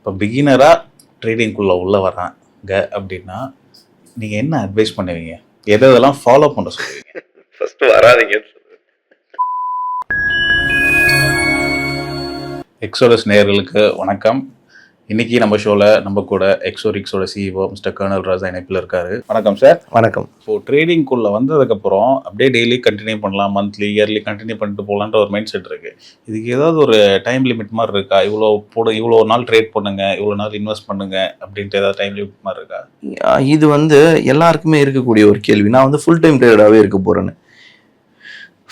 இப்போ பிகினராக ட்ரேடிங்குள்ளே உள்ளே வராங்க அப்படின்னா நீங்கள் என்ன அட்வைஸ் பண்ணுவீங்க? எதெல்லாம் ஃபாலோ பண்ண சொல்லுவீங்க? ஃபர்ஸ்ட் வராதீங்க. எக்ஸோடஸ் நேயர்களுக்கு வணக்கம். இன்னைக்கு நம்ம ஷோவில் நம்ம கூட எக்ஸோரிக்ஸோட சிஇஓ மிஸ்டர் கர்னல் ராஜா இணைப்பில் இருக்காரு. வணக்கம் சார். வணக்கம். ஸோ ட்ரேடிங்குள்ளே வந்ததுக்கப்புறம் அப்படியே டெய்லி கண்டினியூ பண்ணலாம், மந்த்லி இயர்லி கண்டினியூ பண்ணிட்டு போகலான்ற ஒரு மைண்ட் செட் இருக்குது. இதுக்கு ஏதாவது ஒரு டைம் லிமிட் மாதிரி இருக்கா? இவ்வளோ நாள் ட்ரேட் பண்ணுங்க, இவ்வளோ நாள் இன்வெஸ்ட் பண்ணுங்க அப்படின்ட்டு ஏதாவது டைம் லிமிட் மாதிரி இருக்கா? இது எல்லாருக்குமே இருக்கக்கூடிய ஒரு கேள்வி. நான் ஃபுல் டைம் ட்ரேடராகவே இருக்க போகிறேன்னு.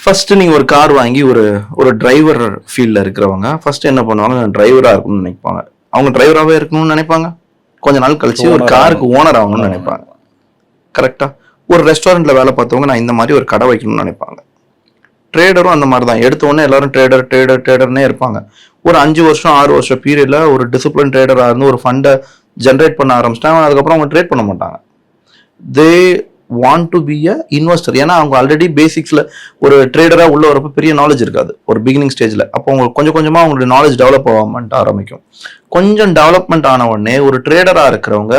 ஃபர்ஸ்ட் நீங்கள் ஒரு கார் வாங்கி ஒரு டிரைவர் ஃபீல்டில் இருக்கிறவங்க ஃபர்ஸ்ட் என்ன பண்ணுவாங்க? டிரைவராக இருக்கணும்னு நினைப்பாங்க. அவங்க டிரைவராகவே இருக்கணும்னு நினைப்பாங்க. கொஞ்ச நாள் கழிச்சு ஒரு காருக்கு ஓனர் ஆகணும்னு நினைப்பாங்க. கரெக்டா? ஒரு ரெஸ்டாரண்ட்ல வேலை பார்த்தவங்க நான் இந்த மாதிரி ஒரு கடை வைக்கணும்னு நினைப்பாங்க. ட்ரேடரும் அந்த மாதிரி தான். எடுத்த உடனே எல்லாரும் ட்ரேடர்னே இருப்பாங்க. ஒரு 5 வருஷம் 6 வருஷம் பீரியட்ல ஒரு டிசிப்ளின் ட்ரேடராக இருந்து ஒரு ஃபண்டை ஜென்ரேட் பண்ண ஆரம்பிச்சிட்டாங்க. அதுக்கப்புறம் அவங்க ட்ரேட் பண்ண மாட்டாங்க. They want to be a investor. ஏன்னா அவங்க ஆல்ரெடி பேசிக்ஸ்ல ஒரு ட்ரேடரா உள்ள வரப்ப பெரிய நாலேஜ் இருக்காது ஒரு பிகினிங் ஸ்டேஜ்ல. அப்போ உங்களுக்கு கொஞ்சம் கொஞ்சமா அவங்களுடைய நாலேஜ் டெவலப் ஆரம்பிக்கும். கொஞ்சம் டெவலப்மெண்ட் ஆன உடனே ஒரு ட்ரேடரா இருக்கிறவங்க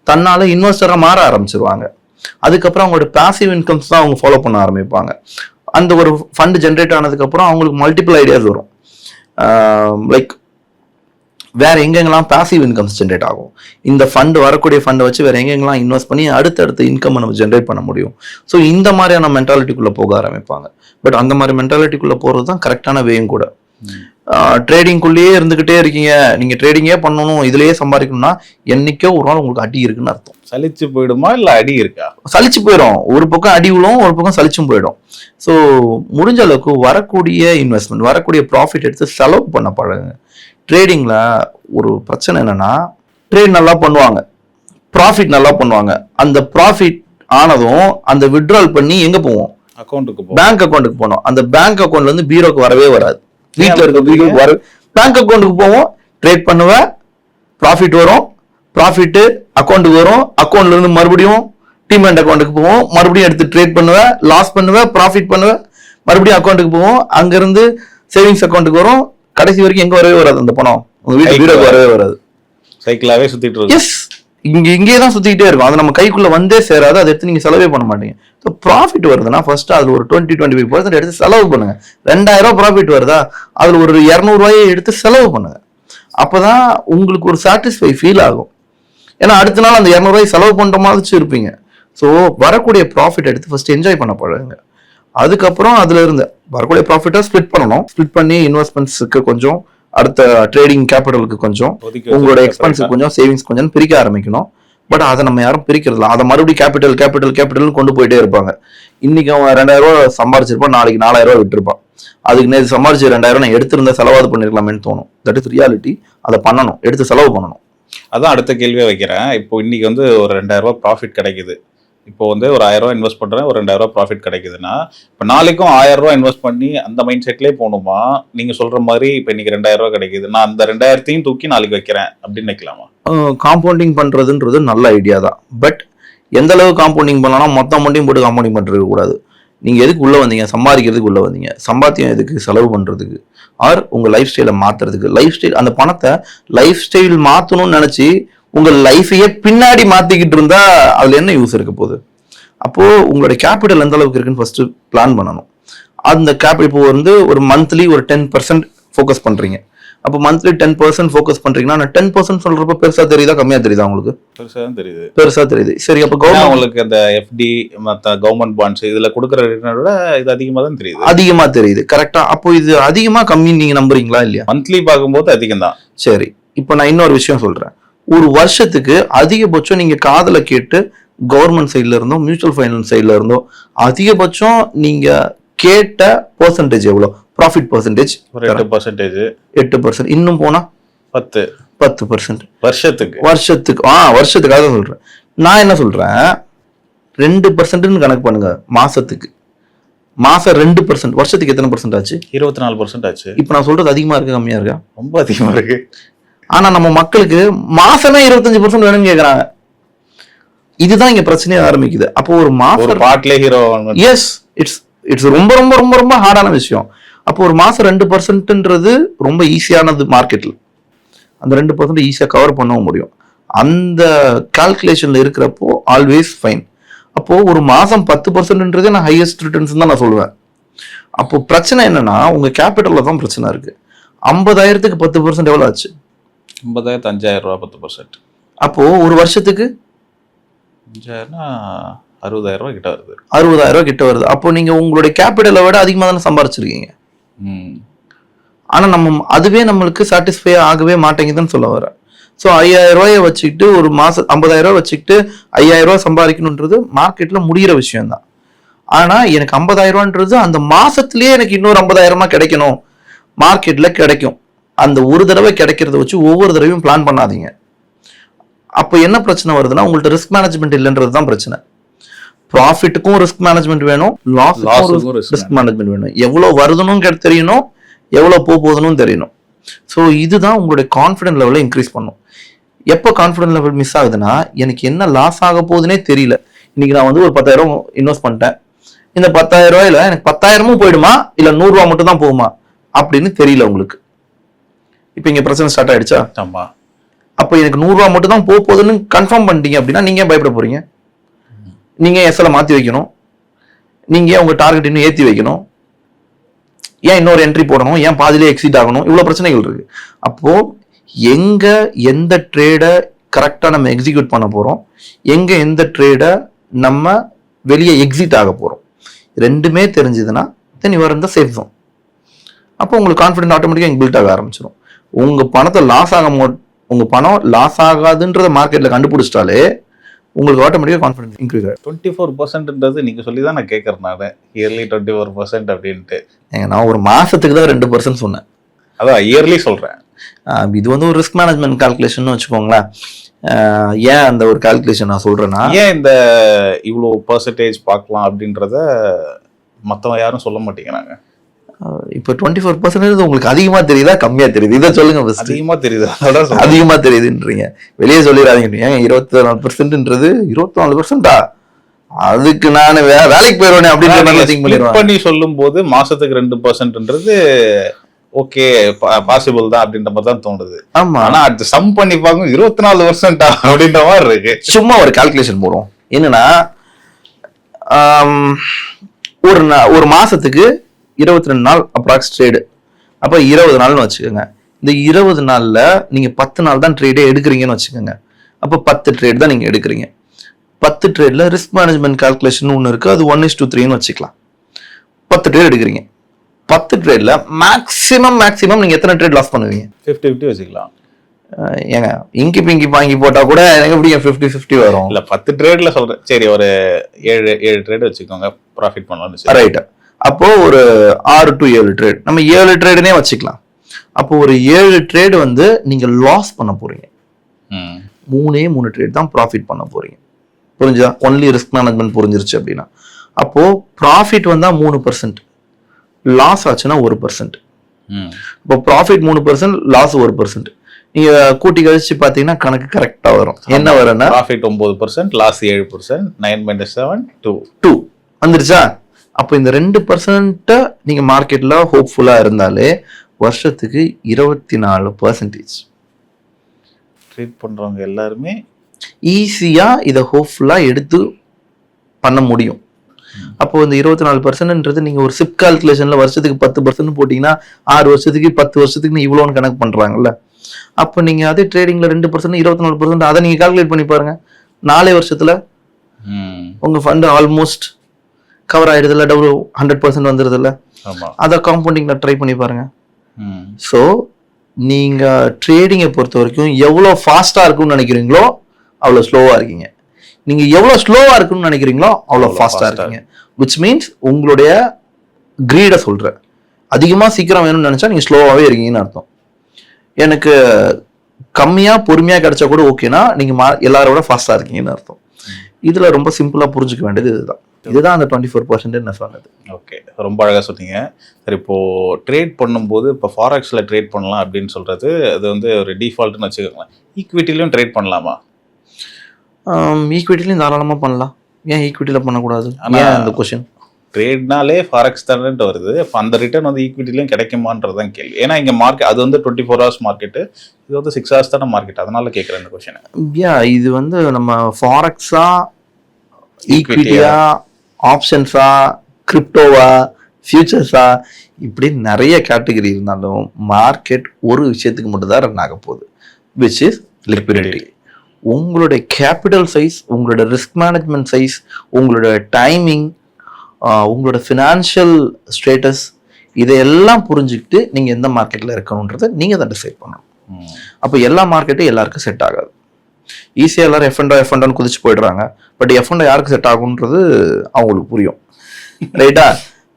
தன்னால இன்வெஸ்டரா மாற ஆரம்பிச்சிருவாங்க. அதுக்கப்புறம் அவங்களோட பாசிவ் இன்கம்ஸ் தான் அவங்க ஃபாலோ பண்ண ஆரம்பிப்பாங்க. அந்த ஒரு ஃபண்ட் ஜென்ரேட் ஆனதுக்கு அப்புறம் அவங்களுக்கு மல்டிபிள் ஐடியாஸ் வரும். லைக் வேற எங்கெங்கெல்லாம் பாசிவ் இன்கம்ஸ் ஜென்ரேட் ஆகும், இந்த ஃபண்ட் வரக்கூடிய ஃபண்டை வச்சு வேற எங்கெங்கெல்லாம் இன்வெஸ்ட் பண்ணி அடுத்தடுத்த இன்கம் நம்ம ஜென்ரேட் பண்ண முடியும். ஸோ இந்த மாதிரியான மென்டாலிட்டிக்குள்ள போக ஆரம்பிப்பாங்க. பட் அந்த மாதிரி மென்டாலிட்டிக்குள்ள போறது தான் கரெக்டான வேயும் கூட. ட்ரேடிங்குள்ளேயே இருந்துகிட்டே இருக்கீங்க, நீங்க ட்ரேடிங்கே பண்ணணும், இதுலயே சம்பாதிக்கணும்னா என்னைக்கோ ஒரு நாள் உங்களுக்கு அடி இருக்குன்னு அர்த்தம். சலிச்சு போயிடுமா இல்ல அடி இருக்கா? சலிச்சு போயிடும். ஒரு பக்கம் அடி விழும், ஒரு பக்கம் சலிச்சும் போயிடும். ஸோ முடிஞ்ச அளவுக்கு வரக்கூடிய இன்வெஸ்ட்மெண்ட், வரக்கூடிய ப்ராஃபிட் எடுத்து செலவு பண்ண பழகுங்க. ட்ரேடிங்ல ஒரு பிரச்சனை என்னன்னா, ட்ரேட் நல்லா பண்ணுவாங்க, ப்ராஃபிட் நல்லா பண்ணுவாங்க. அந்த ப்ராஃபிட் ஆனதும் அந்த வித்ட்ரால் பண்ணி எங்க போவோம்? அக்கௌண்ட்டுக்கு, பேங்க் அக்கௌண்ட்டுக்கு போனோம். அந்த பேங்க் அக்கௌண்ட்ல இருந்து பீரோக்கு வரவே வராது. வீட்டில் இருக்க பீரோக்கு வர பேங்க் அக்கௌண்ட்டுக்கு போவோம், ட்ரேட் பண்ணுவேன், ப்ராஃபிட் வரும், ப்ராஃபிட் அக்கௌண்ட்டுக்கு வரும், அக்கௌண்ட்ல இருந்து மறுபடியும் டிமெண்ட் அக்கௌண்ட்டுக்கு போவோம், மறுபடியும் எடுத்து ட்ரேட் பண்ணுவேன், லாஸ் பண்ணுவேன், ப்ராஃபிட் பண்ணுவேன், மறுபடியும் அக்கௌண்ட்டுக்கு போவோம், அங்கிருந்து சேவிங்ஸ் அக்கௌண்ட்டுக்கு வரும். கடைசி வரைக்கும் எங்க வரவே வராது அந்த பணம், உங்க வீட்டு பீரோக்கு வரவே வராது. சைக்கிளாவே சுத்திட்டு இருக்கு. எஸ், இங்கே தான் சுத்திக்கிட்டே இருக்கும். அது நம்ம கைக்குள்ள வந்தே சேராது. அதை எடுத்து நீங்க செலவே பண்ண மாட்டீங்க. ஸோ ப்ராஃபிட் வருதுன்னா ஃபர்ஸ்ட் அதுல ஒரு 20-25% எடுத்து செலவு பண்ணுங்க. 2000 ரூபாய் ப்ராஃபிட் வருதா, அதுல ஒரு 200 ரூபாயை எடுத்து செலவு பண்ணுங்க. அப்பதான் உங்களுக்கு ஒரு சாட்டிஸ்ஃபை ஃபீல் ஆகும். ஏன்னா அடுத்த நாள் அந்த 200 ரூபாய் செலவு பண்ற மாதிரி இருப்பீங்க. ஸோ வரக்கூடிய ப்ராஃபிட் எடுத்து ஃபர்ஸ்ட் என்ஜாய் பண்ண பழகுங்க. அதுக்கப்புறம் அதுல இருந்து வரக்கூடிய ப்ராஃபிட்டை ஸ்பிளிட் பண்ணணும். ஸ்பிளிட் பண்ணி இன்வெஸ்ட்மெண்ட்ஸுக்கு கொஞ்சம், அடுத்த ட்ரேடிங் கேபிட்டலுக்கு கொஞ்சம், உங்களோட எக்ஸ்பென்ஸுக்கு கொஞ்சம், சேவிங்ஸ் கொஞ்சம் பிரிக்க ஆரம்பிக்கணும். பட் அதை நம்ம யாரும் பிரிக்கிறதுல, அதை மறுபடியும் கேபிட்டல் கொண்டு போயிட்டே இருப்பாங்க. இன்னைக்கு அவன் 2000 ரூபாய் சம்பாரிச்சிருப்பான், நாளைக்கு 4000 ரூபாய் விட்டுருப்பான். அதுக்கு நேற்று சம்பாரிச்சு 2000 நான் எடுத்திருந்த செலவாது பண்ணிருக்கலாமேன்னு தோணும். That is reality. அதை பண்ணணும், எடுத்து செலவு பண்ணணும். அதான் அடுத்த கேள்வியா வைக்கிறேன். இப்போ இன்னைக்கு ஒரு 2000 ரூபாய் ப்ராஃபிட் கிடைக்குது. இப்போ ஒரு 1000 ரூபாய் இன்வெஸ்ட் பண்றேன், ஒரு 2000 ரூபாய் ப்ராஃபிட் கிடைக்குதுன்னா, இப்போ நாளைக்கும் 1000 ரூபாய் இன்வெஸ்ட் பண்ணி அந்த மைண்ட் செட்லேயே போகணுமா? நீங்க சொல்ற மாதிரி இப்போ இன்னைக்கு 2000 ரூபாய் கிடைக்குது, நான் அந்த 2000த்தையும் தூக்கி நாளைக்கு வைக்கிறேன் அப்படின்னு வைக்கலாமா? காம்பவுண்டிங் பண்றதுன்றது நல்ல ஐடியா தான். பட் எந்த அளவு காம்பவுண்டிங் பண்ணலாம்? மொத்த அமௌண்ட்டையும் போட்டு காம்பவுண்டிங் பண்றது கூடாது. நீங்க எதுக்கு உள்ள வந்தீங்க? சம்பாதிக்கிறதுக்கு உள்ள வந்தீங்க. சம்பாத்தியம் எதுக்கு? செலவு பண்றதுக்கு, ஆர் உங்க லைஃப் ஸ்டைலை மாத்துறதுக்கு. லைஃப் ஸ்டைல், அந்த பணத்தை லைஃப் ஸ்டைல் மாத்தணும்னு நினைச்சு உங்க லைஃபையே பின்னாடி மாத்திக்கிட்டு இருந்தா அதுல என்ன யூஸ் இருக்க போகுது? அப்போ உங்களோட கேபிட்டல் எந்த அளவுக்கு இருக்குன்னு ஃபர்ஸ்ட் பிளான் பண்ணணும். அந்த கேபிட்டல் இப்போ ஒரு மந்த்லி ஒரு 10% ஃபோக்கஸ் பண்றீங்க. அப்போ மந்த்லி 10% ஃபோக்கஸ் பண்றீங்கன்னா, 10% சொல்றப்ப பெருசா தெரியுதா கம்மியா தெரியுதா? உங்களுக்கு பெருசா தெரியுது. சரி, அப்போ கவர்மெண்ட் உங்களுக்கு அந்த எஃப்டி மற்ற கவர்மெண்ட் பாண்ட்ஸ் இதுல கொடுக்குற ரிட்டர்னை விட இது அதிகமா தான் தெரியுது. அதிகமா தெரியுது. கரெக்டா? அப்போ இது அதிகமா கம்மி நீங்க நம்புறீங்களா இல்லையா? மந்த்லி பார்க்கும்போது அதிகம் தான். சரி, இப்போ நான் இன்னொரு விஷயம் சொல்றேன். ஒரு வருஷத்துக்கு அதிகபட்சம் நீங்க காதுல கேட்டு கவர்மெண்ட் சைட்ல இருந்தோ, மியூச்சுவல் ஃபைனான்ஸ் சைட்ல இருந்தோ அதிகபட்சம் நீங்க கேட்ட பெர்சன்டேஜ் எவ்வளோ? Profit percentage 8%. இன்னும் போனா 10%. வருஷத்துக்காக சொல்றேன். நான் என்ன சொல்றேன், 2% கணக்கு பண்ணுங்க மாசத்துக்கு. மாசம் 2%, வருஷத்துக்கு எத்தனை பர்சன்ட் ஆச்சு? 24% ஆச்சு. இப்ப நான் சொல்றது அதிகமா இருக்கா கம்மியா இருக்கா? ரொம்ப அதிகமா இருக்கு. ஆனா நம்ம மக்களுக்கு மாசமே 25% வேணும்னு கேக்குறாங்க. இதுதான் இங்க பிரச்சனையே ஆரம்பிக்குது. அப்போ ஒரு மாசம் பாட்லே ஹீரோ. எஸ், இட்ஸ் ரொம்ப ரொம்ப ரொம்ப ரொம்ப ஹார்டான விஷயம். அப்போ ஒரு மாசம் 2%ன்றது ரொம்ப ஈஸியானது மார்க்கெட்ல. அந்த 2% ஈஸியாக கவர் பண்ணவும் முடியும். அந்த கால்குலேஷன்ல இருக்கிறப்போ ஆல்வேஸ் ஃபைன். அப்போ ஒரு மாசம் 10%ன்றதே நான் ஹையஸ்ட் ரிட்டர்ன்ஸ் தான் நான் சொல்லுவேன். அப்போ பிரச்சனை என்னன்னா உங்க கேபிட்டல்ல தான் பிரச்சனை இருக்கு. 50,000க்கு 10% எவ்வளவு ஆச்சு? 50,000 5,000 ரூபா 10%. அப்போ ஒரு வருஷத்துக்கு 5,000னா 60,000 ரூபா கிட்ட வருது. 60,000 ரூபாய் கிட்ட வருது. அப்போ நீங்க உங்களுடைய கேபிட்டலை விட அதிகமாக தானே சம்பாரிச்சிருக்கீங்க. ஆனா நம்ம அதுவே நம்மளுக்கு சாட்டிஸ்ஃபை ஆகவே மாட்டேங்குதுன்னு சொல்ல வரேன். ஸோ 5,000 ரூபாயை வச்சுக்கிட்டு ஒரு மாசம் 50,000 ரூபாய் வச்சுக்கிட்டு 5,000 ரூபாய் சம்பாதிக்கணுன்றது மார்க்கெட்ல முடிகிற விஷயம் தான். ஆனா எனக்கு 50,000 ரூபான்றது அந்த மாசத்திலேயே எனக்கு இன்னொரு 50,000 கிடைக்கணும், மார்க்கெட்ல கிடைக்கும். அந்த ஒரு தடவை கிடைக்கிறத வச்சு ஒவ்வொரு தடவையும் பிளான் பண்ணாதீங்க. அப்போ என்ன பிரச்சனை வருதுன்னா உங்கள்ட்ட ரிஸ்க் மேனேஜ்மெண்ட் இல்லைன்றது தான் பிரச்சனை. ப்ராஃபிட்டுக்கும் ரிஸ்க் மேனேஜ்மெண்ட் வேணும், லாஸுக்கும் ரிஸ்க் மேனேஜ்மெண்ட் வேணும். எவ்வளவு வருதுன்னு தெரியணும், எவ்வளவு போகுதுன்னு தெரியணும். ஸோ இதுதான் உங்களுடைய கான்ஃபிடன்ட் லெவலை இன்க்ரீஸ் பண்ணும். எப்போ கான்ஃபிடன்ட் லெவல் மிஸ் ஆகுதுன்னா எனக்கு என்ன லாஸ் ஆக போகுதுன்னே தெரியல. இன்னைக்கு நான் ஒரு 10,000 இன்வெஸ்ட் பண்ணிட்டேன். இந்த 10,000 ரூபாயில எனக்கு 10,000 போயிடுமா இல்ல 100 ரூபா மட்டும் தான் போகுமா அப்படின்னு தெரியல உங்களுக்கு. இப்ப இங்க பிரச்சனை ஸ்டார்ட் ஆயிடுச்சா? ஆமா. அப்ப எனக்கு 100 ரூபா மட்டும் தான் போகுதுன்னு கன்ஃபார்ம் பண்ணிட்டீங்க அப்படின்னா நீங்க பயப்பட போறீங்க. நீங்க எஸ்எல மாத்தி வைக்கணும், நீங்க உங்க டார்கெட் இன்னும் ஏத்தி வைக்கணும், ஏன் இன்னொரு என்ட்ரி போடணும், ஏன் பாதிலே எக்ஸிட் ஆகணும், இவ்வளவு பிரச்சனைகள் இருக்கு. அப்போ எங்க எந்த ட்ரேடை கரெக்டா நம்ம எக்ஸிக்யூட் பண்ண போறோம், எங்க எந்த ட்ரேடை நம்ம வெளியே எக்ஸிட் ஆக போறோம், ரெண்டுமே தெரிஞ்சதுன்னா then you are in the safe zone. அப்போ உங்களுக்கு கான்ஃபிடென்ட் ஆட்டோமேட்டிக்கா பில்ட் ஆக ஆரம்பிச்சிடும். உங்க பணத்தை உங்க பணம் லாஸ் ஆகாதுன்றத மார்க்கெட்ல கண்டுபிடிச்சிட்டாலே உங்களுக்கு ஆட்டோமேட்டிக்கா கான்ஃபிடன்ஸ் இன்க்ரீஸ் ஆகும். 24%ன்றது நீங்க சொல்லி தான் நான் கேட்கறேன். நான் இயர்லி 24% அப்படின்ட்டு நான் ஒரு மாசத்துக்கு தான் 2% சொன்னேன். அதான் இயர்லி சொல்றேன். இது ஒரு ரிஸ்க் மேனேஜ்மெண்ட் கால்குலேஷன் வச்சுக்கோங்களேன். ஏன் அந்த ஒரு கால்குலேஷன் நான் சொல்றேன்னா, ஏன் இந்த இவ்வளோ பர்சன்டேஜ் பார்க்கலாம் அப்படின்றத மற்றவங்க யாரும் சொல்ல மாட்டேங்கிறாங்க. இப்போ 24% உங்களுக்கு அதிகமா தெரியுதா கம்மியா தெரியுது? இதை சொல்லுங்க. அதிகமா தெரியுது. அதிகமா தெரியுதுன்றீங்க, வெளியே சொல்லிடாதீங்க. ஏங்க 24%ன்றது 24%? அதுக்கு நான் வேலைக்கு போயிடுவேன் அப்படின்னு பண்ணி சொல்லும் போது மாசத்துக்கு 2%ன்றது ஓகே பாசிபிள் தான் அப்படின்ற மாதிரி தான் தோணுது. ஆமா, ஆனா அது சம் பண்ணி பார்க்கும் 24% அப்படின்ற மாதிரி இருக்கு. சும்மா ஒரு கால்குலேஷன் போடுவோம். என்னன்னா ஒரு மாசத்துக்கு 22 நாள் அப்ராக்ஸ் ட்ரேடு. அப்ப 20 நாள்னு வச்சுக்கோங்க. இந்த 20 நாள்ல நீங்க 10 நாள் தான் ட்ரேடே எடுக்கிறீங்கன்னு வச்சுக்கோங்க. அப்ப 10 ட்ரேட் தான் நீங்க எடுக்கிறீங்க. 10 ட்ரேட்ல ரிஸ்க் மேனேஜ்மெண்ட் கால்குலேஷன் ஒன்று இருக்கு, அது 1:3ன்னு வச்சுக்கலாம். 10 ட்ரேட் எடுக்கிறீங்க. 10 ட்ரேட்ல மேக்ஸிமம் நீங்க எத்தனை ட்ரேட் லாஸ் பண்ணுவீங்க? 50-50 வச்சுக்கலாம். ஏங்க இங்கி பிங்கி வாங்கி போட்டா கூட எனக்கு எப்படி 50-50 வரும்? இல்ல 10 ட்ரேட்ல சொல்றேன். சரி, ஒரு 7 ட்ரேட் வச்சுக்கோங்க, ப்ராஃபிட் பண்ணலாம். ரைட். அப்போ ஒரு 6 to 7 ட்ரேட், நம்ம 7 ட்ரேடுனே வச்சுக்கலாம். அப்போ ஒரு 7 ட்ரேடு நீங்க லாஸ் பண்ண போறீங்க. 3 ட்ரேட் தான் ப்ராஃபிட் பண்ண போறீங்க. புரிஞ்சுதா? ஒன்லி ரிஸ்க் மேனேஜ்மெண்ட் புரிஞ்சிருச்சு அப்படின்னா. அப்போ ப்ராஃபிட் 3%, லாஸ் ஆச்சுன்னா 1%. இப்போ ப்ராஃபிட் 3%, லாஸ் 1%. நீங்க கூட்டி கழிச்சு பாத்தீங்கன்னா கணக்கு கரெக்டா வரும். என்ன வரும்னா ப்ராஃபிட் 9%, லாஸ் 7%, 9 - 7 2 வந்துருச்சா? அப்போ இந்த 2% நீங்க மார்க்கெட்ல ஹோப்ஃபுல்லா இருந்தாலே வருஷத்துக்கு 24% ட்ரேட் பண்றவங்க எல்லாருமே ஈஸியா இதை ஹோப்ஃபுல்லா எடுத்து பண்ண முடியும். அப்போ இந்த 24%ன்றது நீங்க ஒரு சிப் கால்குலேஷன்ல வருஷத்துக்கு 10% போட்டீங்கன்னா 6 வருஷத்துக்கு 10 வருஷத்துக்கு இவ்வளோன்னு கணக்கு பண்றாங்கல்ல. அப்போ நீங்க அதே ட்ரேடிங்ல 2% 24% அதை நீங்க கால்குலேட் பண்ணி பாருங்க. 4 வருஷத்துல உங்க ஃபண்ட் ஆல்மோஸ்ட் கவர் ஆயிடுதுல, 100% வந்துருது இல்ல. அதை காம்பவுண்டிங்ல ட்ரை பண்ணி பாருங்க. ஸோ நீங்க ட்ரேடிங்கை பொறுத்த வரைக்கும் எவ்வளவு ஃபாஸ்டா இருக்கும்னு நினைக்கிறீங்களோ அவ்வளவு ஸ்லோவா இருக்கீங்க. நீங்க எவ்வளவு ஸ்லோவா இருக்கும்னு நினைக்கிறீங்களோ அவ்வளவு ஃபாஸ்டா இருக்கீங்க. விச் மீன்ஸ் உங்களுடைய கிரீட சொல்ற, அதிகமா சீக்கிரம் வேணும்னு நினைச்சா நீங்க ஸ்லோவாவே இருக்கீங்கன்னு அர்த்தம். எனக்கு கம்மியா பொறுமையா கிடைச்சா கூட ஓகேனா நீங்க எல்லாரோட ஃபாஸ்டா இருக்கீங்கன்னு அர்த்தம். இதுல ரொம்ப சிம்பிளா புரிஞ்சுக்க வேண்டியது இதுதான் அந்த 24% நான் சொன்னது. ஓகே, ரொம்ப அழகா சொன்னீங்க. சரி, இப்போ ட்ரேட் பண்ணும்போது இப்போ ஃபாரெக்ஸ்ல ட்ரேட் பண்ணலாம் அப்படின்னு சொல்றது அது ஒரு டிஃபால்ட்னு வச்சுக்கோங்களேன். ஈக்விட்டிலையும் ட்ரேட் பண்ணலாமா? ஈக்விட்டிலையும் தாராளமா பண்ணலாம். ஏன் ஈக்விட்டியில பண்ணக்கூடாது? அந்த கொஸ்டின் ட்ரேட்னாலே ஃபாரெக்ஸ் தானேட்டு வருது. அப்போ அந்த ரிட்டர்ன் வந்து ஈக்விட்டிலையும் கிடைக்குமான்றதான் கேள்வி. ஏன்னா இங்கே மார்க்கெட் அது வந்து 24 hours மார்க்கெட்டு, இது வந்து 6 hours தானே மார்க்கெட். அதனால கேட்குறேன் இந்த கொஸ்டினை. இது வந்து நம்ம ஃபாரெக்ஸா, ஈக்விட்டியா, ஆப்ஷன்ஸா, கிரிப்டோவா, ஃபியூச்சர்ஸா, இப்படி நிறைய கேட்டகரி இருந்தாலும் மார்க்கெட் ஒரு விஷயத்துக்கு மட்டும் தான் ரன் ஆக போகுது, விச் இஸ் லிக்விடிட்டி. உங்களுடைய கேபிட்டல் சைஸ், உங்களோட ரிஸ்க் மேனேஜ்மெண்ட் சைஸ், உங்களோட டைமிங், உங்களோட ஃபினான்ஷியல் ஸ்டேட்டஸ், இதையெல்லாம் புரிஞ்சுக்கிட்டு நீங்கள் எந்த மார்க்கெட்டில் இருக்கணுன்றதை நீங்கள் தான் டிசைட் பண்ணணும். அப்போ எல்லா மார்க்கெட்டும் எல்லாருக்கும் செட் ஆகாது. ஈஸியாக எல்லாரும் எஃப்என்டோன்னு குதிச்சு போயிடுறாங்க. பட் எஃப்என்டோ யாருக்கு செட் ஆகுன்றது அவங்களுக்கு புரியும், ரைட்டா?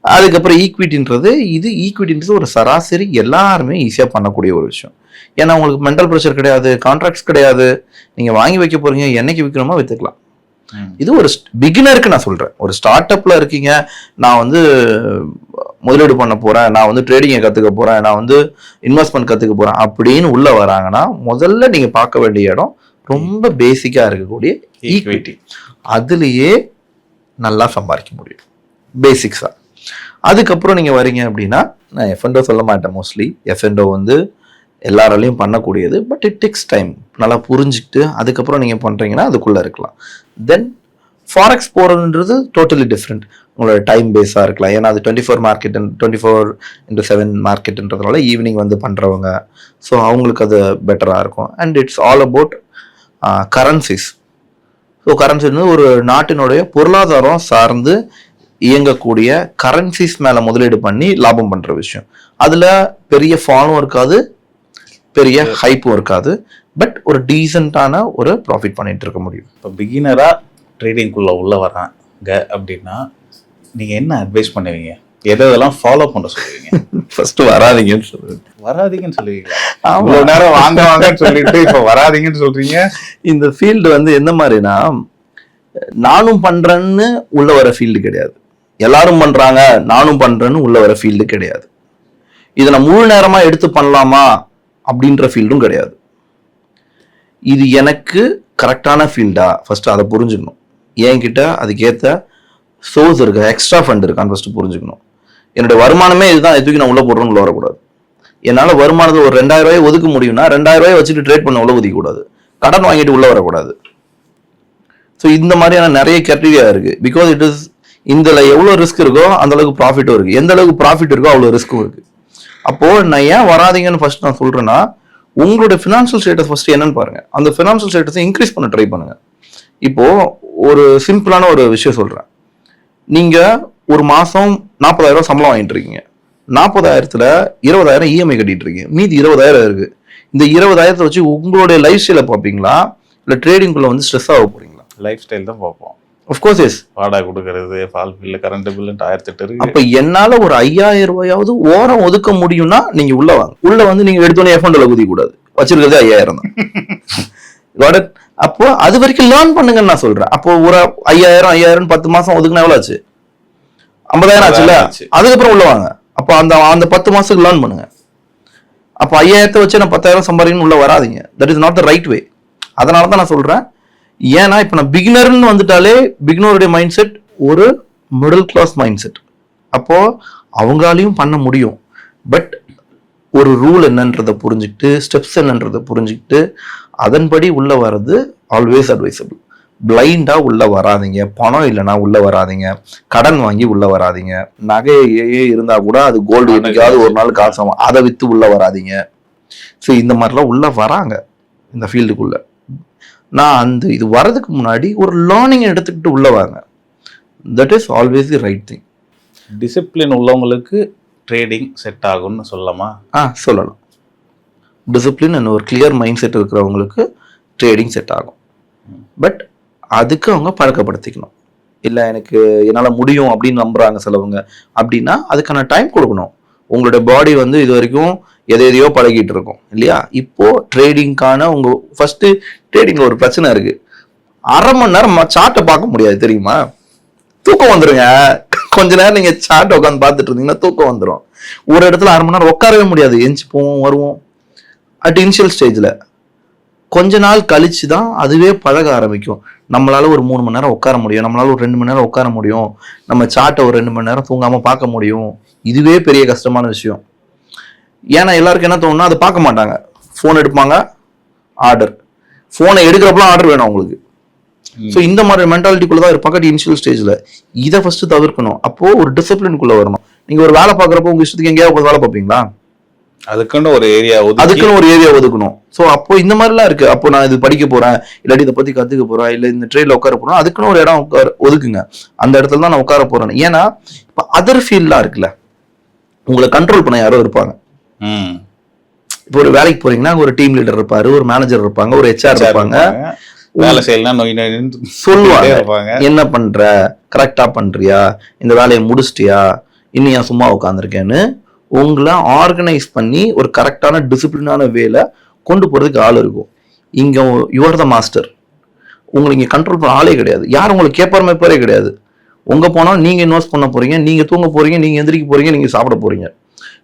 அதுக்கப்புறம் ஈக்விட்டின்றது ஒரு சராசரி எல்லாருமே ஈஸியாக பண்ணக்கூடிய ஒரு விஷயம். ஏன்னா உங்களுக்கு மென்டல் ப்ரெஷர் கிடையாது, கான்ட்ராக்ட்ஸ் கிடையாது, நீங்கள் வாங்கி வைக்க போறீங்க, என்னைக்கு விற்கணுமோ விற்றுக்கலாம். இது ஒரு பிகினருக்கு நான் சொல்றேன். ஒரு ஸ்டார்ட் அப்ல இருக்கீங்க, நான் வந்து முதலீடு பண்ண போறேன், நான் வந்து ட்ரேடிங்கை கத்துக்க போறேன், நான் வந்து இன்வெஸ்ட்மெண்ட் கத்துக்க போறேன் அப்படின்னு உள்ள வராங்கன்னா முதல்ல நீங்க பார்க்க வேண்டிய இடம் ரொம்ப பேசிக்கா இருக்கக்கூடிய ஈக்விட்டி. அதுலயே நல்லா சம்பாதிக்க முடியும் பேசிக்ஸா. அதுக்கப்புறம் நீங்க வரீங்க அப்படின்னா, நான் எஃப்என்டோ சொல்ல மாட்டேன். மோஸ்ட்லி எஃப்என்டோ வந்து எல்லாராலையும் பண்ணக்கூடியது, பட் இட் டேக்ஸ் டைம். நல்லா புரிஞ்சுக்கிட்டு அதுக்கப்புறம் நீங்கள் பண்ணுறீங்கன்னா அதுக்குள்ளே இருக்கலாம். தென் ஃபாரெக்ஸ் போகிறதுன்றது டோட்டலி டிஃப்ரெண்ட். உங்களோட டைம் பேஸாக இருக்கலாம். ஏன்னா அது 24/7 மார்க்கெட்டுன்றதுனால ஈவினிங் வந்து பண்ணுறவங்க, ஸோ அவங்களுக்கு அது பெட்டராக இருக்கும். And it's all about currencies. So currency வந்து ஒரு நாட்டினுடைய பொருளாதாரம் சார்ந்து இயங்கக்கூடிய கரன்சிஸ் மேலே முதலீடு பண்ணி லாபம் பண்ணுற விஷயம். அதில் பெரிய ஃபாலும் இருக்காது, பெரிய ஹைப்பும் இருக்காது, பட் ஒரு டீசென்டான ஒரு ப்ராஃபிட் பண்ணிட்டு இருக்க முடியும். இப்போ பிகினரா ட்ரேடிங்குள்ள உள்ள வராங்க அப்படின்னா நீங்க என்ன அட்வைஸ் பண்ணுவீங்க? எதெல்லாம் ஃபாலோ பண்ண சொல்லுவீங்க? ஃபர்ஸ்ட் வராதீங்கன்னு சொல்லுவீங்க. வராதீங்கன்னு சொல்லுவீங்க. அவ்வளோ நேரம் வாங்கன்னு சொல்லிட்டு இப்போ வராதீங்கன்னு சொல்றீங்க. இந்த ஃபீல்டு வந்து எந்த மாதிரினா, நானும் பண்றேன்னு உள்ள வர ஃபீல்டு கிடையாது, எல்லாரும் பண்றாங்க நானும் பண்றேன்னு உள்ள வர ஃபீல்டு கிடையாது. இதை நான் முழு நேரமா எடுத்து பண்ணலாமா அப்படின்ற ஃபீல்டும் கிடையாது. இது எனக்கு கரெக்டான ஃபீல்டா ஃபர்ஸ்ட் அதை புரிஞ்சுக்கணும். என்கிட்ட அதுக்கேற்ற சோர்ஸ் இருக்கு, எக்ஸ்ட்ரா ஃபண்ட் இருக்கான்னு ஃபர்ஸ்ட் புரிஞ்சுக்கணும். என்னுடைய வருமானமே இதுதான், எதுக்கு நான் உள்ள போடுறேன்னு உள்ள வரக்கூடாது. என்னால் வருமானத்தில் ஒரு 2000 ரூபாய் ஒதுக்க முடியும்னா 2000 ரூபாய் வச்சுட்டு ட்ரேட் பண்ண உள்ள ஒதுக்க கூடாது, கடன் வாங்கிட்டு உள்ள வரக்கூடாது. ஸோ இந்த மாதிரியான நிறைய கேட்டகரியா இருக்கு. பிகாஸ் இட் இஸ் இதுல எவ்வளோ ரிஸ்க் இருக்கோ அந்த அளவுக்கு ப்ராஃபிட்டும் இருக்கு, எந்த அளவுக்கு ப்ராஃபிட் இருக்கோ அவ்வளோ ரிஸ்க்கும் இருக்கு. அப்போ நான் ஏன் வராதீங்கன்னு ஃபர்ஸ்ட் நான் சொல்றேன்னா, உங்களோட ஃபினான்ஷியல் ஸ்டேட்டஸ் ஃபர்ஸ்ட் என்னன்னு பாருங்க. அந்த ஃபினான்ஷியல் ஸ்டேட்டஸை இன்க்ரீஸ் பண்ண ட்ரை பண்ணுங்க. இப்போ ஒரு சிம்பிளான ஒரு விஷயம் சொல்றேன். நீங்க ஒரு மாசம் 40,000 சம்பளம் வாங்கிட்டு இருக்கீங்க, 40,000த்துல 20,000 இஎம்ஐ கட்டிட்டு இருக்கீங்க, மீதி 20,000 இருக்கு. இந்த 20,000 வச்சு உங்களுடைய லைஃப் ஸ்டைலை பார்ப்பீங்களா, இல்லை ட்ரேடிங்குள்ள வந்து ஸ்ட்ரெஸ் ஆக போறீங்களா? லைஃப் ஸ்டைல் தான் பார்ப்போம். Of course S. வாடகை கொடுக்கறது, பால் பில்லு, கரண்ட் பில்லுன்ட்டு 1008 இருக்கு. அப்ப என்னால ஒரு 5,000 ரூபாயாவது ஓரம் ஒதுக்க முடியும்னா நீங்க உள்ள வாங்க. உள்ள வந்து நீங்க எடுத்தோன்னே எஃப்என்டோல குதிக்க கூடாது, வச்சிருக்கிறது 5,000 தான். அப்போ அது வரைக்கும் லேர்ன் பண்ணுங்கன்னு நான் சொல்றேன். அப்போ ஒரு 5,000 10 மாசம் ஒதுக்குனா எவ்வளவு ஆச்சு? 50,000 ஆச்சுல்ல. அதுக்கப்புறம் உள்ள வாங்க. அப்போ அந்த 10 மாசத்துக்கு லேர்ன் பண்ணுங்க. அப்போ 5,000 வச்சு நான் 10,000 சம்பாதிக்கணும் உள்ள வராதிங்க. That is not the right way. அதனால தான் நான் சொல்றேன். ஏன்னா இப்போ நான் பிகினர்னு வந்துட்டாலே பிகினருடைய மைண்ட் செட் ஒரு மிடில் கிளாஸ் மைண்ட் செட். அப்போ அவங்களாலையும் பண்ண முடியும், பட் ஒரு ரூல் என்னன்றதை புரிஞ்சுக்கிட்டு, ஸ்டெப்ஸ் என்னன்றதை புரிஞ்சுக்கிட்டு அதன்படி உள்ள வர்றது ஆல்வேஸ் அட்வைசபிள். பிளைண்டா உள்ள வராதிங்க. பணம் இல்லைன்னா உள்ள வராதிங்க, கடன் வாங்கி உள்ள வராதிங்க. நகையே இருந்தா கூட அது கோல்டு என்னைக்காவது ஒரு நாள் காசாகும், அதை வித்து உள்ள வராதிங்க. ஸோ இந்த மாதிரிலாம் உள்ள வராங்க இந்த ஃபீல்டுக்குள்ள. நான் இது வர்றதுக்கு முன்னாடி ஒரு லேர்னிங் எடுத்துக்கிட்டு உள்ள வாங்க. That is always the right thing. Discipline உள்ளவங்களுக்கு ட்ரேடிங் செட் ஆகும்னு சொல்லலாமா? சொல்லலாம். டிசிப்ளின் அண்ட் ஒரு கிளியர் மைண்ட் செட் இருக்கிறவங்களுக்கு ட்ரேடிங் செட் ஆகும். பட் அதுக்கு அவங்க பழக்கப்படுத்திக்கணும். இல்லை எனக்கு என்னால் முடியும் அப்படின்னு நம்புறாங்க சிலவங்க அப்படின்னா அதுக்கான டைம் கொடுக்கணும். உங்களுடைய பாடி வந்து இது வரைக்கும் எதையோ பழகிட்டு இருக்கும் இல்லையா? இப்போ ட்ரேடிங்கான உங்க ஃபர்ஸ்ட் ட்ரேடிங்ல ஒரு பிரச்சனை இருக்கு. 1/2 மணி நேரம் சார்ட்டை பார்க்க முடியாது தெரியுமா? தூக்கம் வந்துருங்க. கொஞ்ச நேரம் நீங்க சார்ட்டை உட்காந்து பார்த்துட்டு இருந்தீங்கன்னா தூக்கம் வந்துடும். ஒரு இடத்துல 1/2 மணி நேரம் உட்காரவே முடியாது, எஞ்சி போவோம் வருவோம். அட் இனிஷியல் ஸ்டேஜ்ல கொஞ்ச நாள் கழிச்சு தான் அதுவே பழக ஆரம்பிக்கும். நம்மளால ஒரு 3 மணி நேரம் உட்கார முடியும், நம்மளால ஒரு 2 மணி நேரம் உட்கார முடியும், நம்ம சாட்டை ஒரு 2 மணி நேரம் தூங்காம பார்க்க முடியும். இதுவே பெரிய கஷ்டமான விஷயம். ஏன்னா எல்லாருக்கும் என்ன தோணுன்னா அதை பார்க்க மாட்டாங்க. ஃபோன் எடுப்பாங்க, ஆர்டர். ஃபோனை எடுக்கிறப்பலாம் ஆர்டர் வேணும் அவங்களுக்கு. ஸோ இந்த மாதிரி மென்டாலிட்டிக்குள்ள தான் இருப்பாங்க இனிஷியல் ஸ்டேஜ்ல. இதை ஃபர்ஸ்ட் தவிர்க்கணும். அப்போ ஒரு டிசிப்ளின்குள்ள வரணும். நீங்க ஒரு வேலை பார்க்குறப்போ உங்க இஷ்டத்துக்கு எங்கேயாவது வேலை பார்ப்பீங்களா? அதுக்குன்னு ஒரு ஏரியா ஒதுக்கணும். ஸோ அப்போ இந்த மாதிரிலாம் இருக்கு. அப்போ நான் இது படிக்க போறேன், இல்லாட்டி இதை பத்தி கத்துக்க போறேன், இல்ல இந்த ட்ரெயின்ல உட்கார போறேன், அதுக்குன்னு ஒரு இடம் ஒதுக்குங்க. அந்த இடத்துல தான் நான் உட்கார போறேன். ஏன்னா இப்போ அதர் ஃபீல்ட்லாம் இருக்குல்ல, உங்களை கண்ட்ரோல் பண்ண யாரோ இருப்பாங்க. இப்போ ஒரு வேலைக்கு போறீங்கன்னா ஒரு டீம் லீடர் இருப்பாரு, ஒரு மேனேஜர் இருப்பாங்க, ஒரு ஹெச்ஆர் இருப்பாங்க. வேலை செய்யலாம் சொல்லுவாங்க, என்ன பண்ற, கரெக்டா பண்றியா, இந்த வேலையை முடிச்சிட்டியா, இன்னும் ஏன் சும்மா உட்காந்துருக்கேன்னு உங்களை ஆர்கனைஸ் பண்ணி ஒரு கரெக்டான டிசிப்ளினான வேலை கொண்டு போறதுக்கு ஆள் இருக்கும். இங்க யுவர் த மாஸ்டர். உங்களை இங்க கண்ட்ரோல் பண்ண ஆளே கிடையாது. யாரும் உங்களுக்கு கேட்பாரே கிடையாது. உங்க போனா நீங்க இன்வெஸ்ட் பண்ண போறீங்க, நீங்க தூங்க போறீங்க, நீங்க எந்திரிக்க போறீங்க, நீங்க சாப்பிட போறீங்க.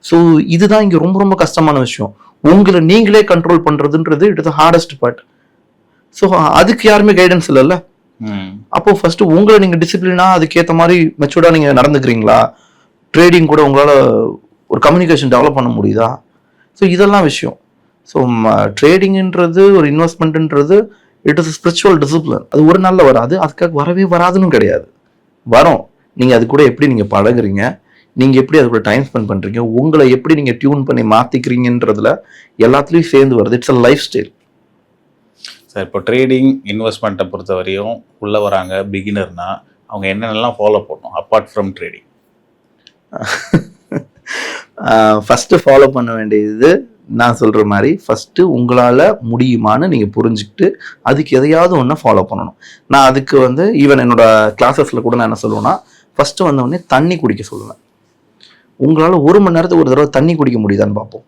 ஸோ இதுதான் இங்க ரொம்ப ரொம்ப கஷ்டமான விஷயம். உங்களை நீங்களே கண்ட்ரோல் பண்றதுன்றது it is the hardest part. So அதுக்கு யாருமே கைடன்ஸ் இல்லைல்ல. அப்போ ஃபர்ஸ்ட் உங்களை நீங்க டிசிப்ளினா அதுக்கேற்ற மாதிரி மெச்சூர்டா நீங்க நடந்துக்கிறீங்களா? ட்ரேடிங் கூட உங்களால ஒரு கம்யூனிகேஷன் டெவலப் பண்ண முடியுதா? ஸோ இதெல்லாம் விஷயம். ஸோ ட்ரேடிங்ன்றது ஒரு இன்வெஸ்ட்மெண்ட்ன்றது இட் இஸ் ஸ்பிரிச்சுவல் டிசிப்ளின். அது ஒரு நாளில் வராது, அதுக்காக வரவே வராதுன்னு கிடையாது. வரும். நீங்கள் அது கூட எப்படி நீங்கள் பழகுறீங்க, நீங்கள் எப்படி அது கூட டைம் ஸ்பெண்ட் பண்ணுறீங்க, உங்களை எப்படி நீங்கள் டியூன் பண்ணி மாற்றிக்கிறீங்கன்றதுல எல்லாத்துலேயும் சேர்ந்து வருது. It's a life style. Sir இப்போ ட்ரேடிங் இன்வெஸ்ட்மெண்ட்டை பொறுத்த வரையும் உள்ளே வராங்க பிகினர்னா அவங்க என்னென்னலாம் ஃபாலோ பண்ணணும் apart from trading? First follow பண்ண வேண்டியது நான் சொல்கிற மாதிரி ஃபஸ்ட்டு உங்களால் முடியுமான்னு நீங்கள் புரிஞ்சுக்கிட்டு அதுக்கு எதையாவது ஒன்று ஃபாலோ பண்ணணும். நான் அதுக்கு ஈவன் என்னோட கிளாஸஸில் கூட நான் என்ன சொல்லுவேன்னா, ஃபஸ்ட்டு வந்தோடனே தண்ணி குடிக்க சொல்லுவேன். உங்களால் 1 மணி நேரத்துக்கு ஒரு தடவை தண்ணி குடிக்க முடியுதான்னு பார்ப்போம்.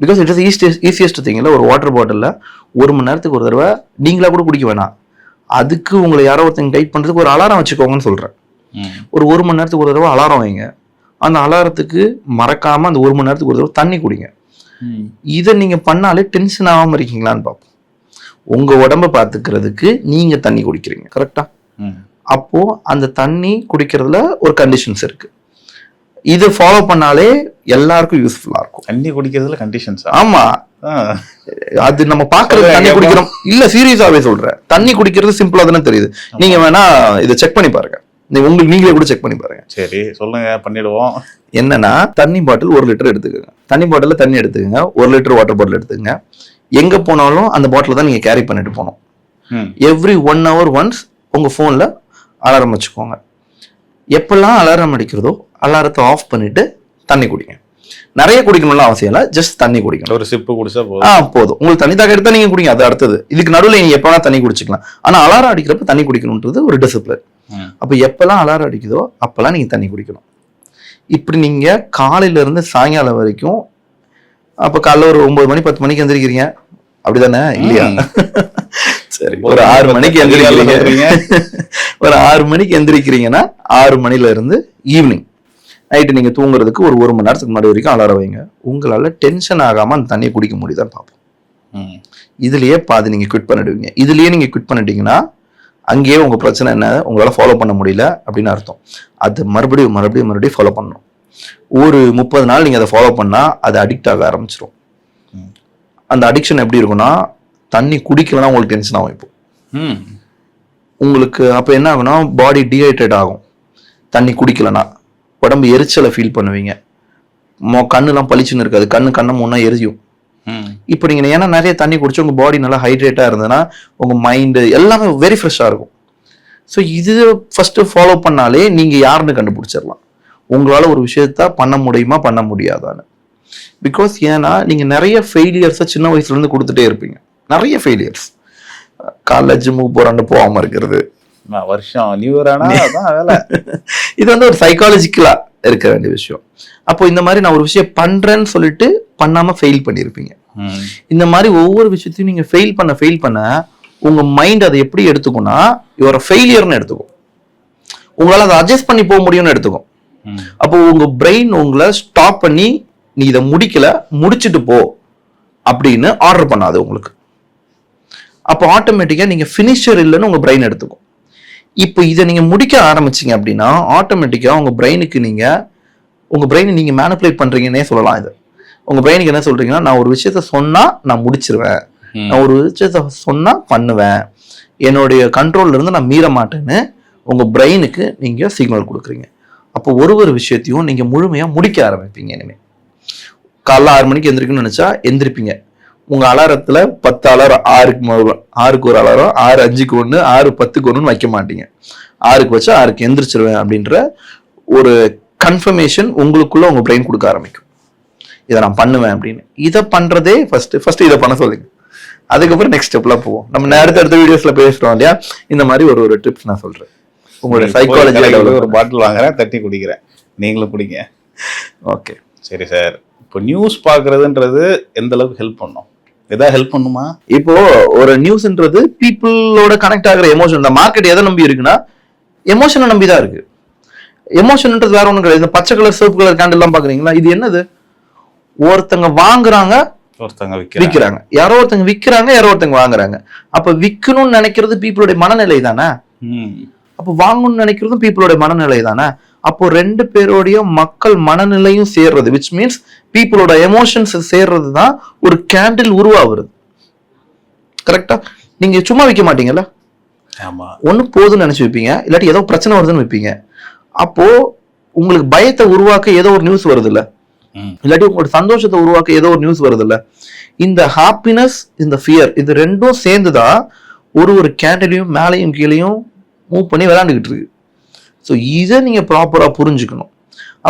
Because it is easiest thing. இல்லை, ஒரு வாட்டர் பாட்டிலில் 1 மணி நேரத்துக்கு ஒரு தடவை நீங்களாக கூட குடிக்க வேணாம். அதுக்கு உங்களை யாரோ ஒருத்தங்க கைட் பண்ணுறதுக்கு ஒரு அலாரம் வச்சுக்கோங்கன்னு சொல்கிறேன். ஒரு 1 மணி நேரத்துக்கு ஒரு தடவை அலாரம் வைங்க. அந்த அலாரத்துக்கு மறக்காம அந்த 1 மணி நேரத்துக்கு ஒரு தடவை தண்ணி குடிங்க. இதை நீங்க பண்ணாலே டென்ஷன் ஆகாம இருக்கீங்களான்னு பார்ப்போம். உங்க உடம்ப பாத்துக்கிறதுக்கு நீங்க தண்ணி குடிக்கிறீங்க, கரெக்டா? அப்போ அந்த தண்ணி குடிக்கிறதுல ஒரு கண்டிஷன்ஸ் இருக்கு. இதை ஃபாலோ பண்ணாலே எல்லாருக்கும் யூஸ்ஃபுல்லா இருக்கும். தண்ணி குடிக்கிறதுல கண்டிஷன்ஸ்? ஆமா, அது நம்ம பாக்குறது தண்ணி குடிக்கிறோம் இல்ல, சீரியஸாவே சொல்றேன். தண்ணி குடிக்கிறது சிம்பிளா தானே தெரியுது. நீங்க வேணா இதை செக் பண்ணி பாருங்க. நீங்களே கூட செக் பண்ணி பாருங்க. சரி, சொல்லுங்க, பண்ணிடுவோம். என்னன்னா, தண்ணி பாட்டில் 1 லிட்டர் எடுத்துக்கோங்க. தண்ணி பாட்டில தண்ணி எடுத்துக்கோங்க. 1 லிட்டர் வாட்டர் பாட்டில் எடுத்துக்கோங்க. எங்க போனாலும் அந்த பாட்டில் தான் நீங்க கேரி பண்ணிட்டு போகணும். எவ்ரி 1 hour ஒன்ஸ் உங்க போன்ல அலாரம் வச்சுக்கோங்க. எப்பெல்லாம் அலாரம் அடிக்கிறதோ அலாரத்தை ஆஃப் பண்ணிட்டு தண்ணி குடிங்க. நிறைய குடிக்கணும்னு அவசியம் இல்லை, ஜஸ்ட் தண்ணி குடிக்கணும். ஒரு சிப்பு குடிச்சா போதும். உங்களுக்கு தண்ணி தாக எடுத்தா நீங்க குடிங்க, அது அடுத்தது. இதுக்கு நடுவில் நீங்க எப்ப தண்ணி குடிச்சிக்கலாம். ஆனா அலாரம் அடிக்கிறப்ப தண்ணி குடிக்கணும்ன்றது ஒரு டிசிப்ளின். அப்ப எப்பெல்லாம் அலாரம் அடிக்குதோ அப்பெல்லாம் நீங்க தண்ணி குடிக்கணும். இப்படி நீங்க காலையில இருந்து சாயங்காலம் வரைக்கும், அப்ப காலைல ஒரு 9 மணி 10 மணிக்கு எந்திரிக்கிறீங்க, அப்படிதானே? இல்லையா? சரி, ஒரு 6 மணிக்கு எந்திரிக்கிறீங்க. ஒரு 6 மணிக்கு எந்திரிக்கிறீங்கன்னா 6 மணில இருந்து ஈவினிங் நைட்டு நீங்க தூங்குறதுக்கு ஒரு 1 மணி நேரத்துக்கு முன்னாடி வரைக்கும் அலாரம் வைங்க. உங்களால டென்ஷன் ஆகாம அந்த தண்ணியை குடிக்க முடியுதான்னு பார்ப்போம். இதுலயே பாதி நீங்க குவிட் பண்ணிடுவீங்க. இதுலயே நீங்க குவிட் பண்ணிட்டீங்கன்னா அங்கேயே உங்க பிரச்சனை என்ன, உங்களால ஃபாலோ பண்ண முடியல அப்படின்னு அர்த்தம். அது மறுபடியும் ஃபாலோ பண்ணணும். ஒரு 30 நாள் நீங்க அதை ஃபாலோ பண்ணா அது அடிக்ட் ஆக ஆரம்பிச்சிடும். அந்த அடிக்ஷன் எப்படி இருக்கும்னா, தண்ணி குடிக்கலன்னா உங்களுக்கு டென்ஷன் ஆகும். இப்போ உங்களுக்கு அப்ப என்ன ஆகும்னா, பாடி டீஹைட்ரேட் ஆகும். தண்ணி குடிக்கலன்னா உடம்பு எரிச்சலை ஃபீல் பண்ணுவீங்க. கண்ணுலாம் பளிச்சுன்னு இருக்காது, கண்ணை முன்னா எரியும். இப்போ நீங்க ஏன்னா நிறைய தண்ணி குடிச்சு உங்க பாடி நல்லா ஹைட்ரேட்டா இருந்ததுன்னா உங்க மைண்டு எல்லாமே வெரி ஃப்ரெஷ்ஷா இருக்கும். ஸோ இது ஃபர்ஸ்ட் ஃபாலோ பண்ணாலே நீங்க யாருன்னு கண்டுபிடிச்சிடலாம். உங்களால ஒரு விஷயத்த பண்ண முடியுமா பண்ண முடியாதான்னு. பிகாஸ் ஏன்னா நீங்க நிறைய ஃபெயிலியர்ஸை சின்ன வயசுல இருந்து கொடுத்துட்டே இருப்பீங்க. நிறைய ஃபெயிலியர்ஸ். காலேஜ் ஜிம்முக்கு போறான்னு போகாம இருக்கிறது, வருஷம் நியூ இயர் ஆனா வேலை. இது ஒரு சைக்காலஜிக்கலா இருக்க வேண்டிய விஷயம். அப்போ இந்த மாதிரி நான் ஒரு விஷயம் பண்றேன்னு சொல்லிட்டு பண்ணாம ஃபெயில் பண்ணிருப்பீங்க. இந்த மாதிரி ஒவ்வொரு விஷயத்தையும் நீங்க ஃபெயில் பண்ண உங்க மைண்ட் அதை எப்படி எடுத்துக்கும்னா, யுவர் ஃபெயிலியர்னு எடுத்துக்கும். உங்களால அதை அட்ஜஸ்ட் பண்ணி போக முடியும்னு எடுத்துக்கும். அப்போ உங்க பிரெயின் உங்களை ஸ்டாப் பண்ணி நீ இதை முடிக்கல, முடிச்சுட்டு போ அப்படின்னு ஆர்டர் பண்ணாது உங்களுக்கு. அப்போ ஆட்டோமேட்டிக்கா நீங்க ஃபினிஷர் இல்லைன்னு உங்க பிரெயின் எடுத்துக்கும். இப்போ இதை நீங்க முடிக்க ஆரம்பிச்சீங்க அப்படின்னா ஆட்டோமேட்டிக்கா உங்க பிரெயினுக்கு உங்க பிரெயினை நீங்க மேனிபுலேட் பண்றீங்கன்னே சொல்லலாம். இது உங்க பிரெயினுக்கு என்ன சொல்றீங்கன்னா, நான் ஒரு விஷயத்த சொன்னா நான் முடிச்சிருவேன், நான் ஒரு விஷயத்த சொன்னா பண்ணுவேன், என்னுடைய கண்ட்ரோல்ல இருந்து நான் மீற மாட்டேன்னு உங்க பிரெயினுக்கு நீங்க சிக்னல் கொடுக்குறீங்க. அப்போ ஒரு விஷயத்தையும் நீங்க முழுமையா முடிக்க ஆரம்பிப்பீங்க. இனிமே காலைல 6 மணிக்கு எந்திரிக்கணும்னு நினைச்சா எந்திரிப்பீங்க. உங்க அலாரத்துல 10 அலாரம், 6க்கு ஒரு அலாரம், 6 5க்கு 1, 6 10க்கு 1 வைக்க மாட்டீங்க. 6க்கு வச்சா 6க்கு எந்திரிச்சிருவேன் அப்படின்ற ஒரு கன்ஃபர்மேஷன் உங்களுக்குள்ள உங்க பிரெயின் கொடுக்க ஆரம்பிக்கும். இதை நான் பண்ணுவேன் அப்படின்னு. இதை பண்றதே ஃபர்ஸ்ட் இதை பண்ண சொல்லுங்க. அதுக்கப்புறம் நெக்ஸ்ட் ஸ்டெப்லாம் போவோம். நம்ம அடுத்த வீடியோஸ்ல பேசுறோம் இல்லையா, இந்த மாதிரி ஒரு டிப்ஸ் நான் சொல்றேன். உங்களுடைய சைக்காலஜி ஒரு பாட்டில் வாங்குறேன், தட்டி குடிக்கிறேன், நீங்களும் குடிங்க. ஓகே, சரி சார். இப்போ நியூஸ் பாக்குறதுன்றது எந்த அளவுக்கு ஹெல்ப் பண்ணும்? ஏதாவது ஹெல்ப் பண்ணுமா? இப்போ ஒரு நியூஸ்ன்றது பீப்புளோட கனெக்ட் ஆகிற எமோஷன். இந்த மார்க்கெட் எதை நம்பி இருக்குன்னா எமோஷனை நம்பி தான் இருக்கு. எமோஷன்ன்றது வேற ஒன்றும் கிடையாது. இந்த பச்சை கலர் சிவப்பு கலர் கேண்டில் எல்லாம் பாக்குறீங்களா, இது என்னது? ஒருத்தங்க வாங்குறாங்க, ஒருத்தங்க விற்கிறாங்க. யாரோ ஒருத்தங்க விற்கிறாங்க, யாரோ ஒருத்தங்க வாங்குறாங்க. அப்ப விற்கணும்னு நினைக்கிறது பீப்புளோட மனநிலை தானே. அப்போ வாங்கணும்னு நினைக்கிறதும் பீப்புளோட மனநிலை தானே. அப்போ 2 பேருடைய மக்கள் மனநிலையும் சேர்றது, விச் மீன்ஸ் பீப்புளோட எமோஷன்ஸ் சேர்றது தான் ஒரு கேண்டில் உருவாகுறது. கரெக்டா? நீங்க சும்மா விற்க மாட்டீங்கல்ல, ஒண்ணு போதுன்னு நினைச்சு வைப்பீங்க, இல்லாட்டி ஏதோ பிரச்சனை வருதுன்னு வைப்பீங்க. அப்போ உங்களுக்கு பயத்தை உருவாக்க ஏதோ ஒரு நியூஸ் வருது இல்ல, இல்லாட்டி உங்களோட சந்தோஷத்தை உருவாக்க ஏதோ ஒரு நியூஸ் வருது இல்ல. இந்த ஹாப்பினஸ், இந்த ஃபியர், இது ரெண்டும் சேர்ந்துதான் ஒரு கேண்டிலையும் மேலையும் கீழையும் மூவ் பண்ணி விளையாண்டுக்கிட்டு இருக்கு. ஸோ இதை நீங்க ப்ராப்பரா புரிஞ்சுக்கணும்.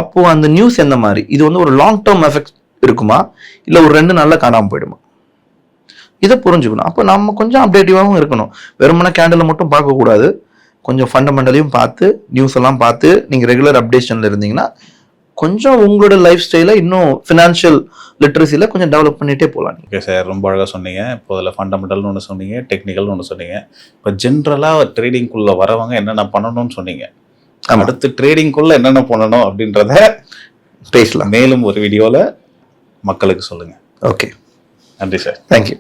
அப்போ அந்த நியூஸ் எந்த மாதிரி, இது ஒரு லாங் டேர்ம் எஃபெக்ட் இருக்குமா, இல்ல ஒரு 2 நாள்ல காணாம போயிடுமா, இதை புரிஞ்சுக்கணும். அப்போ நம்ம கொஞ்சம் அப்டேட்டிவாகவும் இருக்கணும். வெறுமன கேண்டில் மட்டும் பார்க்கக்கூடாது. கொஞ்சம் ஃபண்டமெண்டலையும் பார்த்து, நியூஸ் எல்லாம் பார்த்து நீங்க ரெகுலர் அப்டேஷன்ல இருந்தீங்கன்னா கொஞ்சம் உங்களோட லைஃப் ஸ்டைல இன்னும் ஃபினான்ஷியல் லிட்ரஸில கொஞ்சம் டெவலப் பண்ணிட்டே போகலாம். ஓகே சார், ரொம்ப அழகாக சொன்னீங்க. இப்போ அதில் ஃபண்டமெண்டல்னு ஒன்று சொன்னீங்க, டெக்னிக்கல்னு ஒன்று சொன்னீங்க. இப்போ ஜென்ரலாக ட்ரேடிங்குள்ளே வரவங்க என்னென்ன பண்ணணும்னு சொன்னீங்க. அடுத்து ட்ரேடிங்குள்ளே என்னென்ன பண்ணணும் அப்படின்றத பேசலாம். மேலும் ஒரு வீடியோவில் மக்களுக்கு சொல்லுங்கள். ஓகே, நன்றி சார். தேங்க்யூ.